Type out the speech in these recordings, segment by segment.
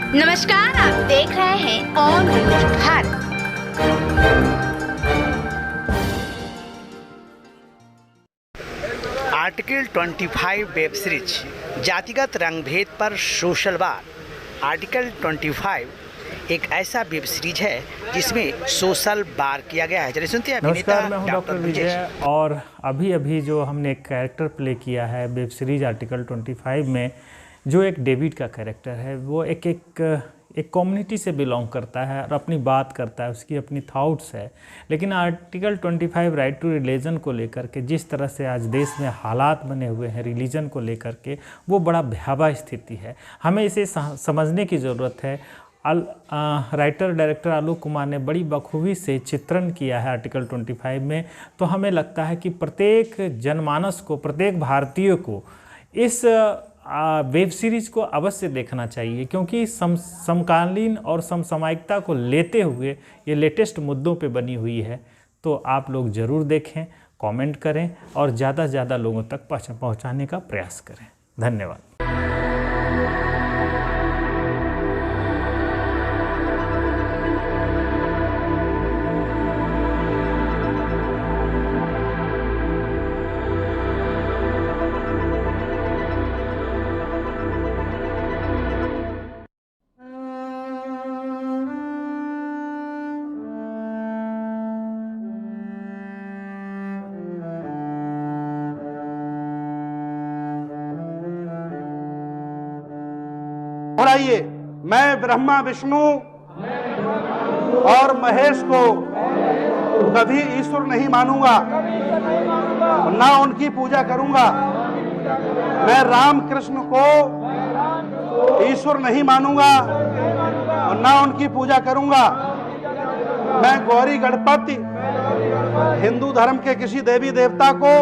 नमस्कार, आप देख रहे हैं on news Bharat. Article 25 web series जातिगत रंगभेद पर सोशल वार। आर्टिकल 25 एक ऐसा वेब सीरीज है जिसमें सोशल वार किया गया है। चलिए सुनते हैं। नमस्कार, मैं हूं डॉक्टर विजय और अभी जो हमने एक कैरेक्टर प्ले किया है वेब सीरीज आर्टिकल 25 में, जो एक डेविड का कैरेक्टर है, वो एक कम्युनिटी से बिलोंग करता है और अपनी बात करता है, उसकी अपनी थॉट्स है। लेकिन आर्टिकल 25 राइट टू रिलीजन को लेकर के जिस तरह से आज देश में हालात बने हुए हैं रिलीजन को लेकर के, वो बड़ा भयावह स्थिति है। हमें इसे समझने की ज़रूरत है। राइटर डायरेक्टर आलोक कुमार ने बड़ी बखूबी से चित्रण किया है आर्टिकल 25 में। तो हमें लगता है कि प्रत्येक जनमानस को, प्रत्येक भारतीय को इस वेब सीरीज़ को अवश्य देखना चाहिए, क्योंकि समकालीन और समसामयिकता को लेते हुए ये लेटेस्ट मुद्दों पे बनी हुई है। तो आप लोग ज़रूर देखें, कमेंट करें और ज़्यादा से ज़्यादा लोगों तक पहुंचाने का प्रयास करें। धन्यवाद। बोलाइए, मैं ब्रह्मा विष्णु और महेश को कभी ईश्वर नहीं मानूंगा, ना उनकी पूजा करूंगा। मैं राम कृष्ण को ईश्वर नहीं मानूंगा और ना उनकी पूजा करूंगा। मैं गौरी गणपति हिंदू धर्म के किसी देवी देवता को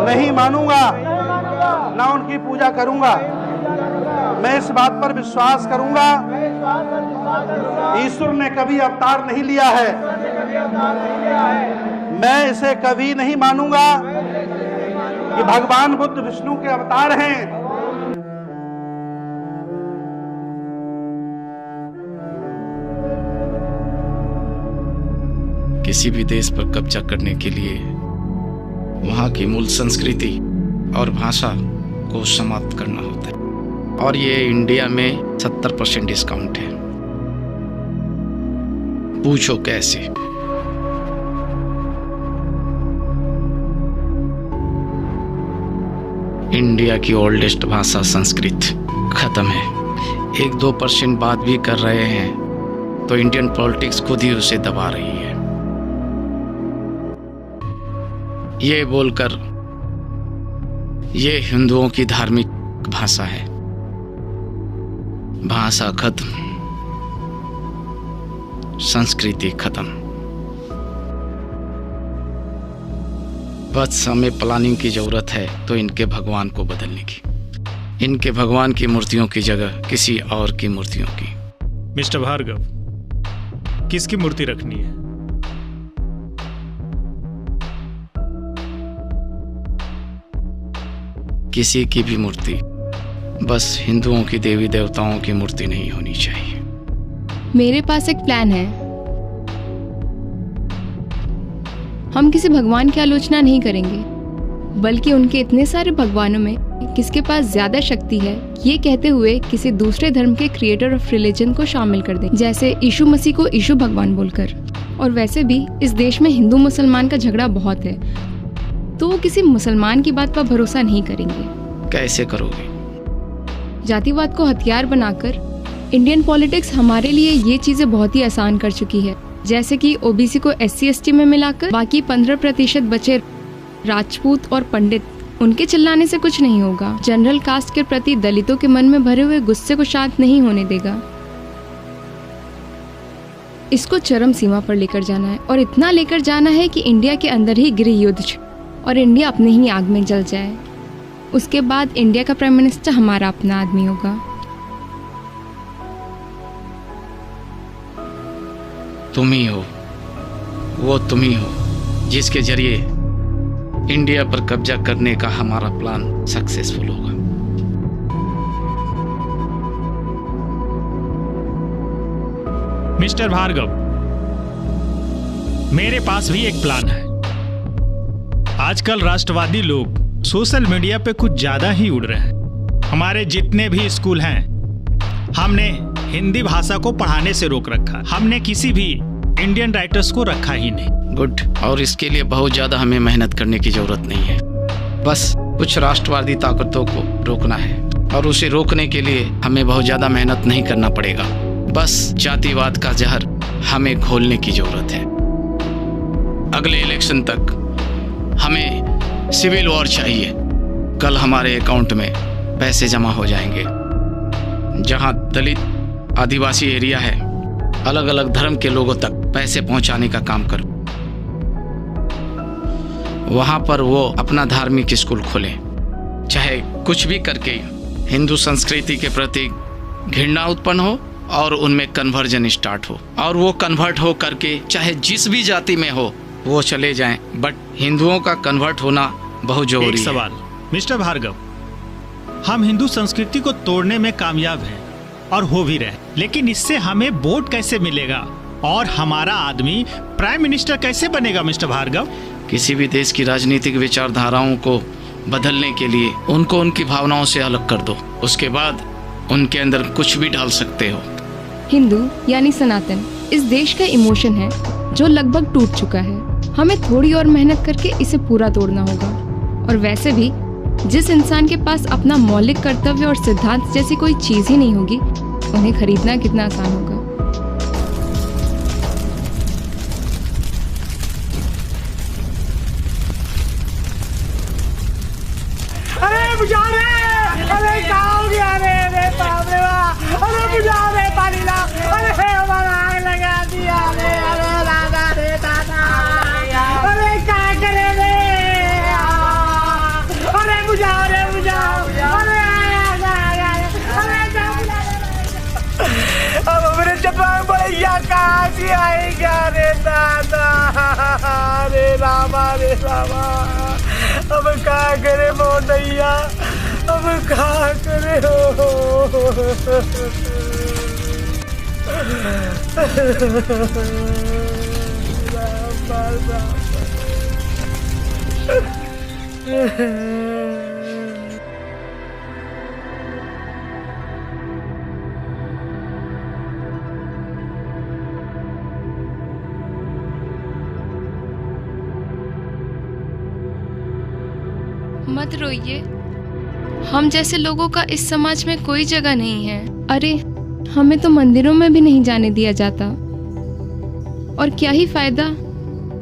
नहीं मानूंगा, ना उनकी पूजा करूंगा। मैं इस बात पर विश्वास करूंगा, ईश्वर ने कभी अवतार नहीं लिया है। मैं इसे कभी नहीं मानूंगा कि भगवान बुद्ध विष्णु के अवतार हैं। किसी भी देश पर कब्जा करने के लिए वहां की मूल संस्कृति और भाषा को समाप्त करना होता है, और ये इंडिया में 70% डिस्काउंट है। पूछो कैसे? इंडिया की ओल्डेस्ट भाषा संस्कृत खत्म है। 1-2% बात भी कर रहे हैं तो इंडियन पॉलिटिक्स खुद ही उसे दबा रही है। ये बोलकर ये हिंदुओं की धार्मिक भाषा है। भाषा खत्म, संस्कृति खत्म। बस हमें प्लानिंग की जरूरत है तो इनके भगवान को बदलने की, इनके भगवान की मूर्तियों की जगह किसी और की मूर्तियों की। मिस्टर भार्गव, किसकी मूर्ति रखनी है? किसी की भी मूर्ति, बस हिंदुओं की देवी देवताओं की मूर्ति नहीं होनी चाहिए। मेरे पास एक प्लान है। हम किसी भगवान की आलोचना नहीं करेंगे, बल्कि उनके इतने सारे भगवानों में किसके पास ज्यादा शक्ति है, ये कहते हुए किसी दूसरे धर्म के क्रिएटर ऑफ रिलीजन को शामिल कर दें, जैसे यीशु मसीह को यीशु भगवान बोलकर। और वैसे भी इस देश में हिंदू मुसलमान का झगड़ा बहुत है, तो वो किसी मुसलमान की बात पर भरोसा नहीं करेंगे। कैसे करोगे? जातिवाद को हथियार बनाकर इंडियन पॉलिटिक्स हमारे लिए ये चीजें बहुत ही आसान कर चुकी है, जैसे कि ओबीसी को SC/ST में मिलाकर बाकी 15% बचे राजपूत और पंडित, उनके चिल्लाने से कुछ नहीं होगा। जनरल कास्ट के प्रति दलितों के मन में भरे हुए गुस्से को शांत नहीं होने देगा। इसको चरम सीमा पर लेकर जाना है, और इतना लेकर जाना है कि इंडिया के अंदर ही गृह युद्ध और इंडिया अपने ही आग में जल जाए। उसके बाद इंडिया का प्राइम मिनिस्टर हमारा अपना आदमी होगा। तुम ही हो, वो तुम ही हो जिसके जरिए इंडिया पर कब्जा करने का हमारा प्लान सक्सेसफुल होगा। मिस्टर भार्गव, मेरे पास भी एक प्लान है। आजकल राष्ट्रवादी लोग सोशल मीडिया पे कुछ ज्यादा ही उड़ रहे हैं। हमारे जितने भी स्कूल हैं, हमने हिंदी भाषा को पढ़ाने से रोक रखा। हमने किसी भी इंडियन राइटर्स को रखा ही नहीं। गुड। और इसके लिए बहुत ज़्यादा हमें मेहनत करने की ज़रूरत नहीं है। बस कुछ राष्ट्रवादी ताकतों को रोकना है, और उसे रोकने के लिए हमें बहुत ज़्यादा मेहनत नहीं करना पड़ेगा। बस जातिवाद का जहर हमें घोलने की ज़रूरत है। अगले इलेक्शन तक हमें सिविल वॉर चाहिए। कल हमारे अकाउंट में पैसे जमा हो जाएंगे। जहां दलित आदिवासी एरिया है, अलग अलग धर्म के लोगों तक पैसे पहुंचाने का काम करो। वहां पर वो अपना धार्मिक स्कूल खोलें। चाहे कुछ भी करके हिंदू संस्कृति के प्रति घृणा उत्पन्न हो और उनमें कन्वर्जन स्टार्ट हो, और वो कन्वर्ट हो करके चाहे जिस भी जाति में हो वो चले जाएं, बट हिंदुओं का कन्वर्ट होना बहुत जरूरी है। एक सवाल मिस्टर भार्गव, हम हिंदू संस्कृति को तोड़ने में कामयाब हैं और हो भी रहे, लेकिन इससे हमें वोट कैसे मिलेगा और हमारा आदमी प्राइम मिनिस्टर कैसे बनेगा मिस्टर भार्गव? किसी भी देश की राजनीतिक विचारधाराओं को बदलने के लिए उनको उनकी भावनाओं से अलग कर दो, उसके बाद उनके अंदर कुछ भी डाल सकते हो। हिंदू यानी सनातन इस देश का इमोशन है जो लगभग टूट चुका है। हमें थोड़ी और मेहनत करके इसे पूरा तोड़ना होगा। और वैसे भी जिस इंसान के पास अपना मौलिक कर्तव्य और सिद्धांत जैसी कोई चीज ही नहीं होगी, उन्हें खरीदना कितना आसान होगा। अरे बुझा रे, अरे कहाँ हो गया रे, अरे बाप रे बाप, अरे बुझा रे पानी ला, अरे हमारा आग लगा दिया रे, अरे दादा रे दादा, अरे क्या करे रे, अरे बुझाओ रे बुझाओ, अरे अब मेरे जबान भैया कहाँ से आएगा रे दादा, रे रामा रे रामा, अब क्या करे मोदैया, अब क्या करे हो। मत रोइए, हम जैसे लोगों का इस समाज में कोई जगह नहीं है। अरे हमें तो मंदिरों में भी नहीं जाने दिया जाता। और क्या ही फायदा,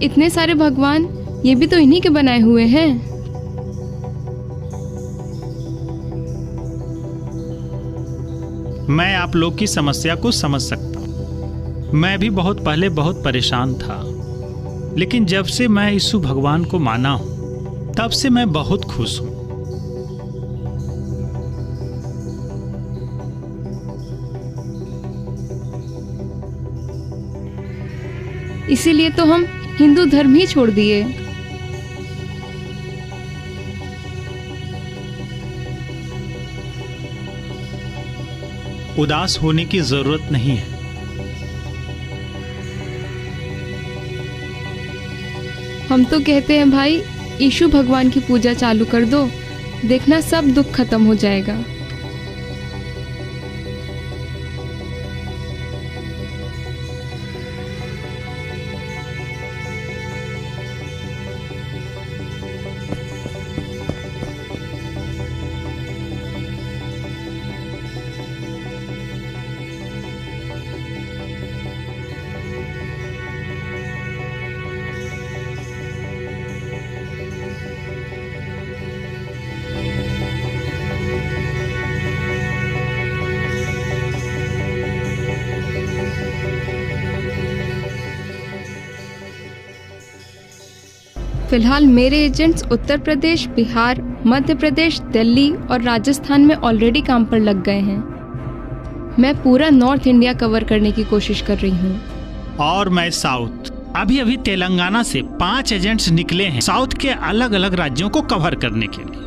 इतने सारे भगवान ये भी तो इन्हीं के बनाए हुए हैं। मैं आप लोग की समस्या को समझ सकता हूँ। मैं भी बहुत पहले बहुत परेशान था, लेकिन जब से मैं यीशु भगवान को माना हूँ तब से मैं बहुत खुश हूँ। इसीलिए तो हम हिंदू धर्म ही छोड़ दिए। उदास होने की जरूरत नहीं है। हम तो कहते हैं भाई, यीशु भगवान की पूजा चालू कर दो, देखना सब दुख खत्म हो जाएगा। फिलहाल मेरे एजेंट्स उत्तर प्रदेश, बिहार, मध्य प्रदेश, दिल्ली और राजस्थान में ऑलरेडी काम पर लग गए हैं। मैं पूरा नॉर्थ इंडिया कवर करने की कोशिश कर रही हूँ। और मैं साउथ, अभी अभी तेलंगाना से 5 एजेंट्स निकले हैं साउथ के अलग अलग राज्यों को कवर करने के लिए।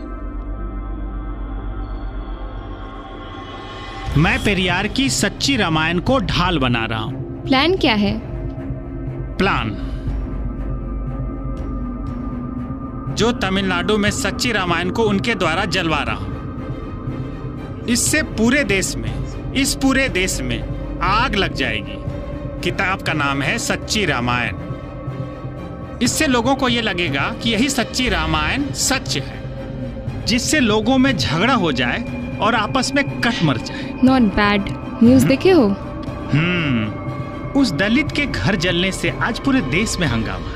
मैं पेरियार की सच्ची रामायण को ढाल बना रहा हूँ। प्लान क्या है? प्लान जो तमिलनाडु में सच्ची रामायण को उनके द्वारा जलवा रहा, इससे पूरे देश में, इस पूरे देश में आग लग जाएगी। किताब का नाम है सच्ची रामायण। इससे लोगों को यह लगेगा कि यही सच्ची रामायण सच है, जिससे लोगों में झगड़ा हो जाए और आपस में कट मर जाए। Not bad. न्यूज़ देखे हो? उस दलित के घर जलने से आज पूरे देश में हंगामा है।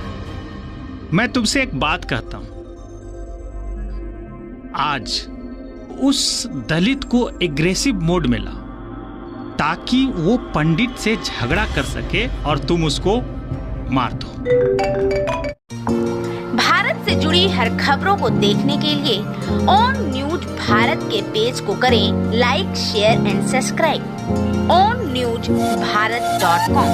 मैं तुमसे एक बात कहता हूं, आज उस दलित को एग्रेसिव मोड में लाओ ताकि वो पंडित से झगड़ा कर सके और तुम उसको मार दो। भारत से जुड़ी हर खबरों को देखने के लिए ऑन न्यूज भारत के पेज को करें like, share and subscribe. onNewsBharat.com